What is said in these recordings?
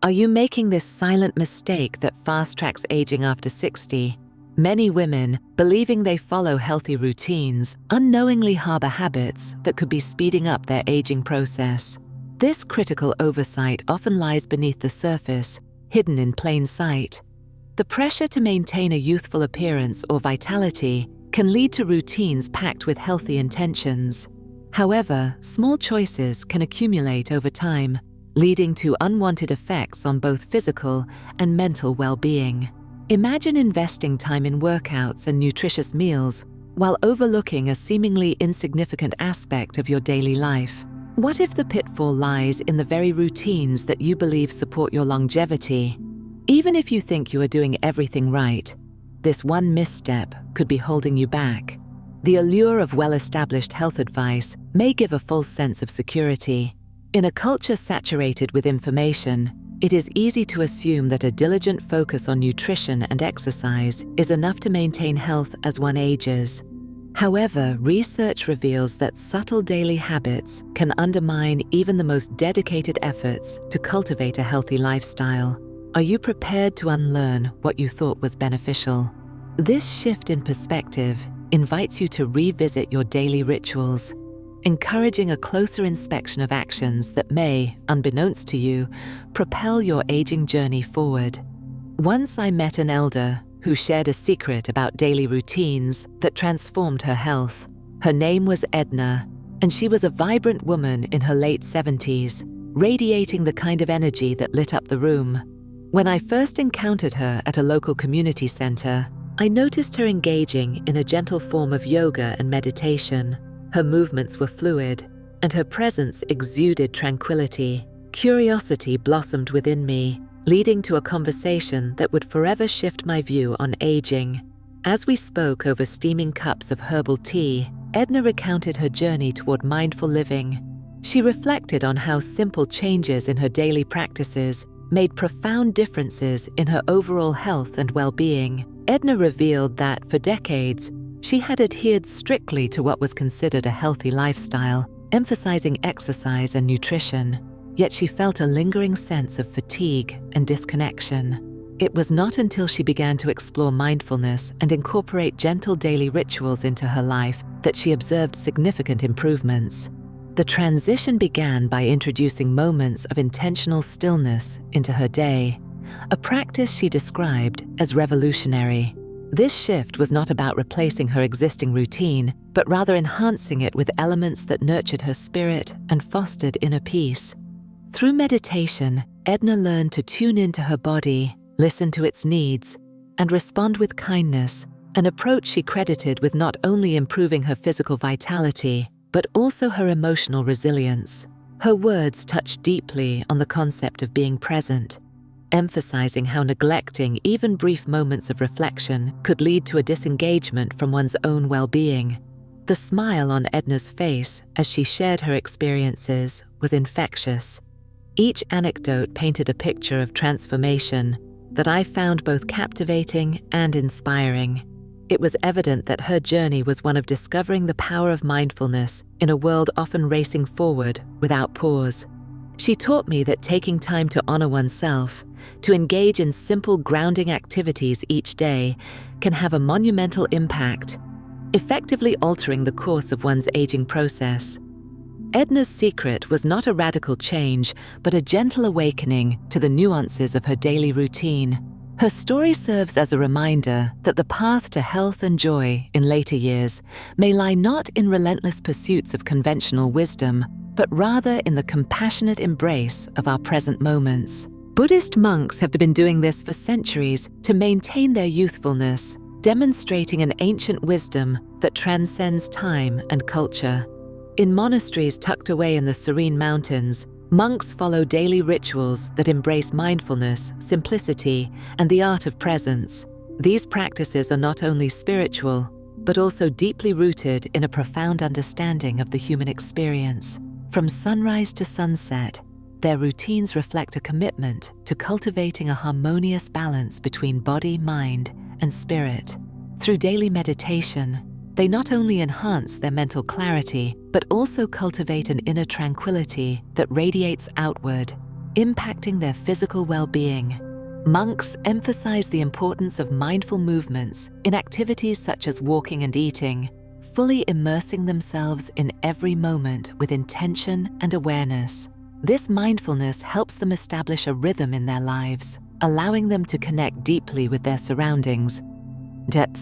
Are you making this silent mistake that fast-tracks aging after 60? Many women, believing they follow healthy routines, unknowingly harbor habits that could be speeding up their aging process. This critical oversight often lies beneath the surface, hidden in plain sight. The pressure to maintain a youthful appearance or vitality can lead to routines packed with healthy intentions. However, small choices can accumulate over time, leading to unwanted effects on both physical and mental well-being. Imagine investing time in workouts and nutritious meals while overlooking a seemingly insignificant aspect of your daily life. What if the pitfall lies in the very routines that you believe support your longevity? Even if you think you are doing everything right, this one misstep could be holding you back. The allure of well-established health advice may give a false sense of security. In a culture saturated with information, it is easy to assume that a diligent focus on nutrition and exercise is enough to maintain health as one ages. However, research reveals that subtle daily habits can undermine even the most dedicated efforts to cultivate a healthy lifestyle. Are you prepared to unlearn what you thought was beneficial? This shift in perspective invites you to revisit your daily rituals, encouraging a closer inspection of actions that may, unbeknownst to you, propel your aging journey forward. Once I met an elder who shared a secret about daily routines that transformed her health. Her name was Edna, and she was a vibrant woman in her late 70s, radiating the kind of energy that lit up the room. When I first encountered her at a local community center, I noticed her engaging in a gentle form of yoga and meditation. Her movements were fluid, and her presence exuded tranquility. Curiosity blossomed within me, leading to a conversation that would forever shift my view on aging. As we spoke over steaming cups of herbal tea, Edna recounted her journey toward mindful living. She reflected on how simple changes in her daily practices made profound differences in her overall health and well-being. Edna revealed that, for decades, she had adhered strictly to what was considered a healthy lifestyle, emphasizing exercise and nutrition. Yet she felt a lingering sense of fatigue and disconnection. It was not until she began to explore mindfulness and incorporate gentle daily rituals into her life that she observed significant improvements. The transition began by introducing moments of intentional stillness into her day, a practice she described as revolutionary. This shift was not about replacing her existing routine, but rather enhancing it with elements that nurtured her spirit and fostered inner peace. Through meditation, Edna learned to tune into her body, listen to its needs, and respond with kindness, an approach she credited with not only improving her physical vitality, but also her emotional resilience. Her words touched deeply on the concept of being present, emphasizing how neglecting even brief moments of reflection could lead to a disengagement from one's own well-being. The smile on Edna's face as she shared her experiences was infectious. Each anecdote painted a picture of transformation that I found both captivating and inspiring. It was evident that her journey was one of discovering the power of mindfulness in a world often racing forward without pause. She taught me that taking time to honor oneself, to engage in simple grounding activities each day, can have a monumental impact, effectively altering the course of one's aging process. Edna's secret was not a radical change, but a gentle awakening to the nuances of her daily routine. Her story serves as a reminder that the path to health and joy in later years may lie not in relentless pursuits of conventional wisdom, but rather in the compassionate embrace of our present moments. Buddhist monks have been doing this for centuries to maintain their youthfulness, demonstrating an ancient wisdom that transcends time and culture. In monasteries tucked away in the serene mountains, monks follow daily rituals that embrace mindfulness, simplicity, and the art of presence. These practices are not only spiritual, but also deeply rooted in a profound understanding of the human experience. From sunrise to sunset, their routines reflect a commitment to cultivating a harmonious balance between body, mind, and spirit. Through daily meditation, they not only enhance their mental clarity, but also cultivate an inner tranquility that radiates outward, impacting their physical well-being. Monks emphasize the importance of mindful movements in activities such as walking and eating, fully immersing themselves in every moment with intention and awareness. This mindfulness helps them establish a rhythm in their lives, allowing them to connect deeply with their surroundings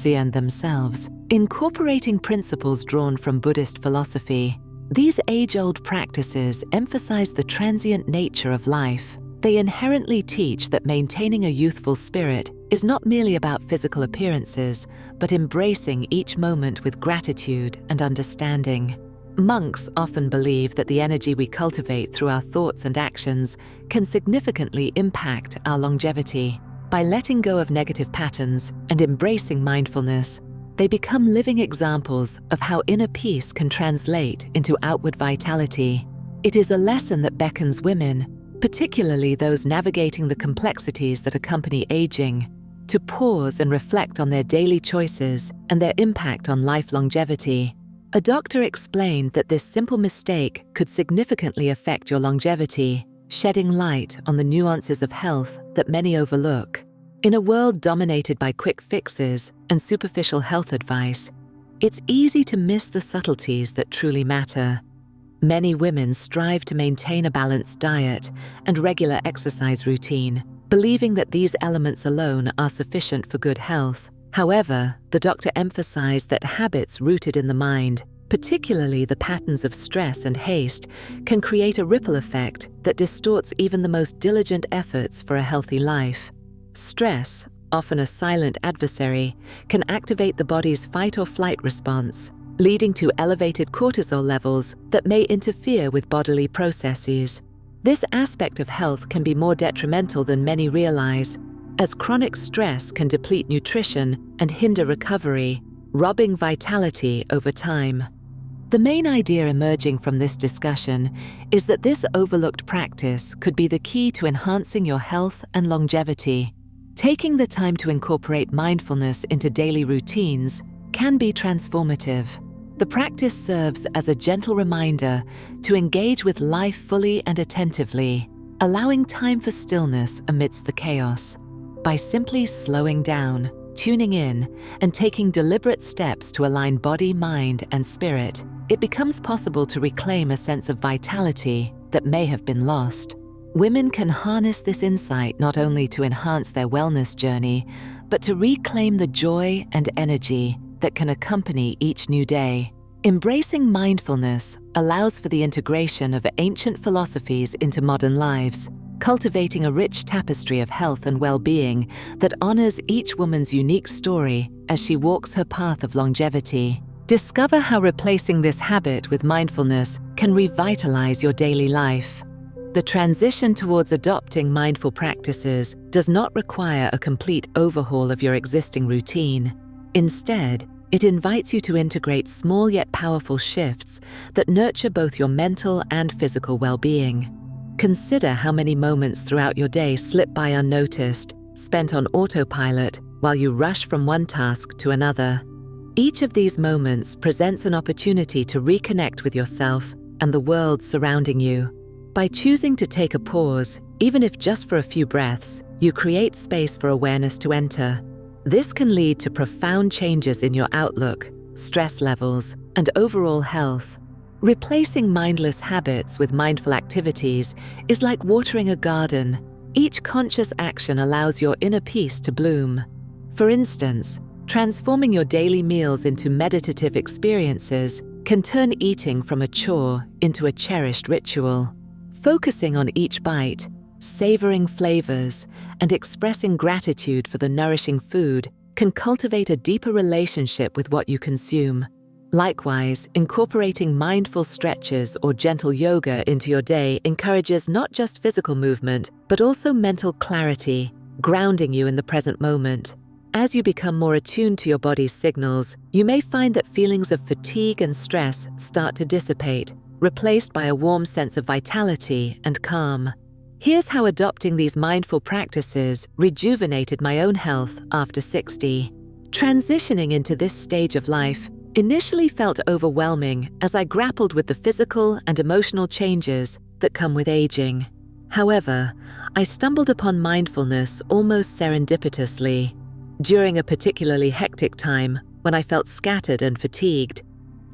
and themselves. Incorporating principles drawn from Buddhist philosophy, these age-old practices emphasize the transient nature of life. They inherently teach that maintaining a youthful spirit is not merely about physical appearances, but embracing each moment with gratitude and understanding. Monks often believe that the energy we cultivate through our thoughts and actions can significantly impact our longevity. By letting go of negative patterns and embracing mindfulness, they become living examples of how inner peace can translate into outward vitality. It is a lesson that beckons women, particularly those navigating the complexities that accompany aging, to pause and reflect on their daily choices and their impact on life longevity. A doctor explained that this simple mistake could significantly affect your longevity, shedding light on the nuances of health that many overlook. In a world dominated by quick fixes and superficial health advice, it's easy to miss the subtleties that truly matter. Many women strive to maintain a balanced diet and regular exercise routine, believing that these elements alone are sufficient for good health. However, the doctor emphasized that habits rooted in the mind, particularly the patterns of stress and haste, can create a ripple effect that distorts even the most diligent efforts for a healthy life. Stress, often a silent adversary, can activate the body's fight or flight response, leading to elevated cortisol levels that may interfere with bodily processes. This aspect of health can be more detrimental than many realize, as chronic stress can deplete nutrition and hinder recovery, robbing vitality over time. The main idea emerging from this discussion is that this overlooked practice could be the key to enhancing your health and longevity. Taking the time to incorporate mindfulness into daily routines can be transformative. The practice serves as a gentle reminder to engage with life fully and attentively, allowing time for stillness amidst the chaos. By simply slowing down, tuning in, and taking deliberate steps to align body, mind, and spirit, it becomes possible to reclaim a sense of vitality that may have been lost. Women can harness this insight not only to enhance their wellness journey, but to reclaim the joy and energy that can accompany each new day. Embracing mindfulness allows for the integration of ancient philosophies into modern lives, cultivating a rich tapestry of health and well-being that honors each woman's unique story as she walks her path of longevity. Discover how replacing this habit with mindfulness can revitalize your daily life. The transition towards adopting mindful practices does not require a complete overhaul of your existing routine. Instead, it invites you to integrate small yet powerful shifts that nurture both your mental and physical well-being. Consider how many moments throughout your day slip by unnoticed, spent on autopilot while you rush from one task to another. Each of these moments presents an opportunity to reconnect with yourself and the world surrounding you. By choosing to take a pause, even if just for a few breaths, you create space for awareness to enter. This can lead to profound changes in your outlook, stress levels, and overall health. Replacing mindless habits with mindful activities is like watering a garden. Each conscious action allows your inner peace to bloom. For instance, transforming your daily meals into meditative experiences can turn eating from a chore into a cherished ritual. Focusing on each bite, savoring flavors, and expressing gratitude for the nourishing food can cultivate a deeper relationship with what you consume. Likewise, incorporating mindful stretches or gentle yoga into your day encourages not just physical movement, but also mental clarity, grounding you in the present moment. As you become more attuned to your body's signals, you may find that feelings of fatigue and stress start to dissipate, replaced by a warm sense of vitality and calm. Here's how adopting these mindful practices rejuvenated my own health after 60. Transitioning into this stage of life initially felt overwhelming as I grappled with the physical and emotional changes that come with aging. However, I stumbled upon mindfulness almost serendipitously. During a particularly hectic time, when I felt scattered and fatigued,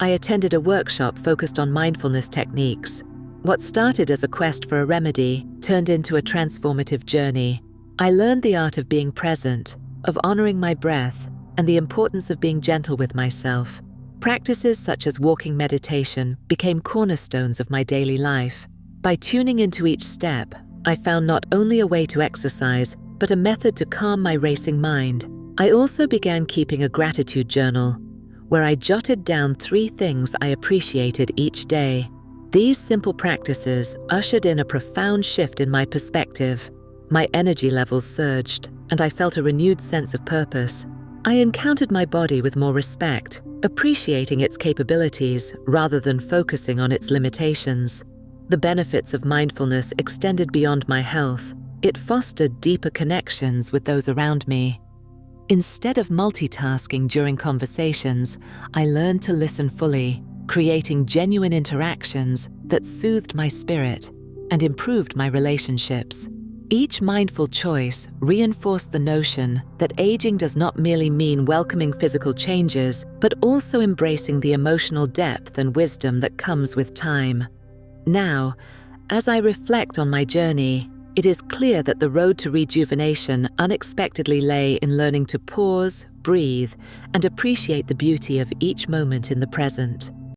I attended a workshop focused on mindfulness techniques. What started as a quest for a remedy turned into a transformative journey. I learned the art of being present, of honoring my breath, and the importance of being gentle with myself. Practices such as walking meditation became cornerstones of my daily life. By tuning into each step, I found not only a way to exercise, but a method to calm my racing mind. I also began keeping a gratitude journal, where I jotted down 3 things I appreciated each day. These simple practices ushered in a profound shift in my perspective. My energy levels surged, and I felt a renewed sense of purpose. I encountered my body with more respect, appreciating its capabilities rather than focusing on its limitations. The benefits of mindfulness extended beyond my health. It fostered deeper connections with those around me. Instead of multitasking during conversations, I learned to listen fully, creating genuine interactions that soothed my spirit and improved my relationships. Each mindful choice reinforced the notion that aging does not merely mean welcoming physical changes, but also embracing the emotional depth and wisdom that comes with time. Now, as I reflect on my journey, it is clear that the road to rejuvenation unexpectedly lay in learning to pause, breathe, and appreciate the beauty of each moment in the present.